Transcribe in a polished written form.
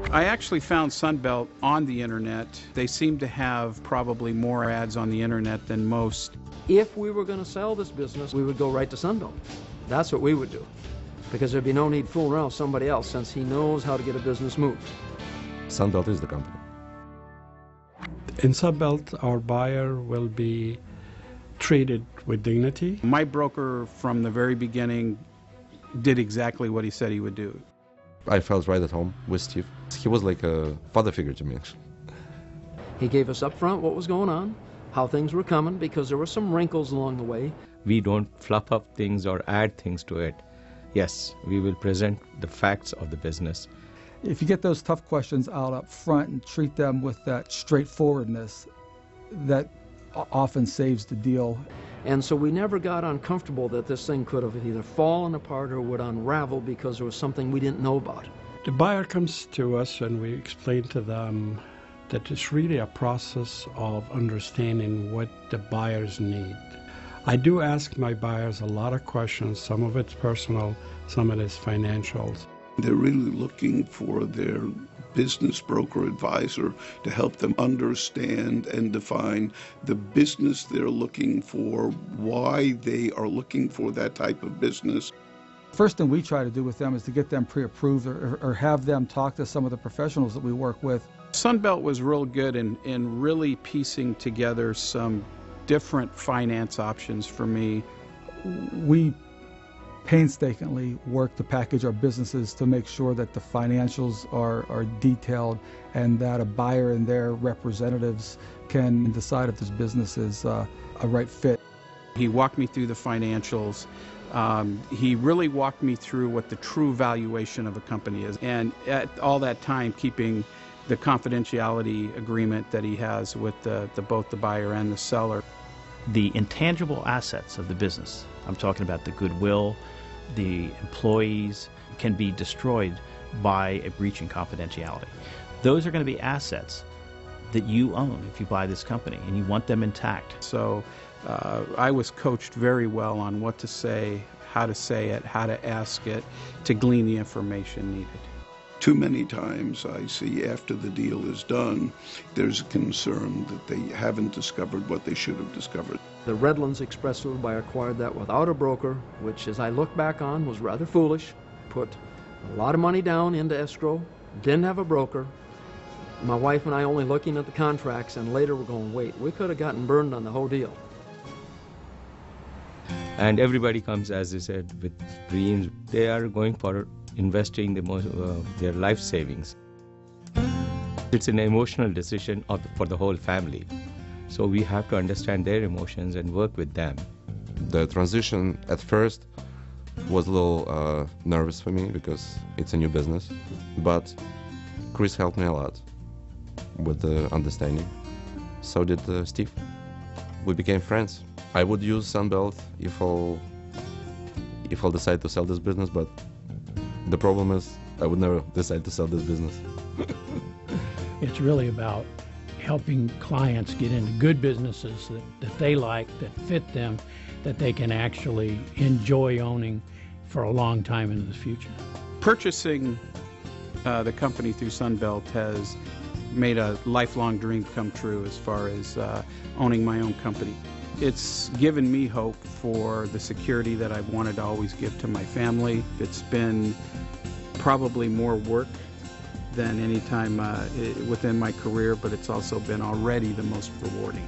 I actually found Sunbelt on the internet. They seem to have probably more ads on the internet than most. If we were going to sell this business, we would go right to Sunbelt. That's what we would do, because there'd be no need fooling around with somebody else, since he knows how to get a business moved. Sunbelt is the company. In Sunbelt, our buyer will be treated with dignity. My broker from the very beginning did exactly what he said he would do. I felt right at home with Steve. He was like a father figure to me, actually. He gave us up front what was going on, how things were coming, because there were some wrinkles along the way. We don't fluff up things or add things to it. Yes, we will present the facts of the business. If you get those tough questions out up front and treat them with that straightforwardness, that often saves the deal. And so we never got uncomfortable that this thing could have either fallen apart or would unravel because there was something we didn't know about. The buyer comes to us and we explain to them that it's really a process of understanding what the buyers need. I do ask my buyers a lot of questions. Some of it's personal, some of it's financials. They're really looking for their business broker advisor to help them understand and define the business they're looking for, why they are looking for that type of business. First thing we try to do with them is to get them pre-approved or have them talk to some of the professionals that we work with. Sunbelt was real good in really piecing together some different finance options for me. We painstakingly work to package our businesses to make sure that the financials are detailed and that a buyer and their representatives can decide if this business is a right fit. He walked me through the financials. He really walked me through what the true valuation of a company is, and at all that time keeping the confidentiality agreement that he has with both the buyer and the seller. The intangible assets of the business, I'm talking about the goodwill, the employees, can be destroyed by a breach in confidentiality. Those are going to be assets that you own if you buy this company, and you want them intact. So I was coached very well on what to say it, how to ask it, to glean the information needed. Too many times I see after the deal is done, there's a concern that they haven't discovered what they should have discovered. The Redlands Express Road buyer acquired that without a broker, which, as I look back on, was rather foolish. Put a lot of money down into escrow, didn't have a broker. My wife and I only looking at the contracts, and later we're going, wait, we could have gotten burned on the whole deal. And everybody comes, as I said, with dreams. They are going for investing their life savings. It's an emotional decision for the whole family. So we have to understand their emotions and work with them. The transition at first was a little nervous for me because it's a new business. But Chris helped me a lot with the understanding. So did Steve. We became friends. I would use Sunbelt if I'll decide to sell this business, but the problem is I would never decide to sell this business. It's really about helping clients get into good businesses that they like, that fit them, that they can actually enjoy owning for a long time into the future. Purchasing the company through Sunbelt has made a lifelong dream come true as far as owning my own company. It's given me hope for the security that I've wanted to always give to my family. It's been probably more work than any time within my career, but it's also been already the most rewarding.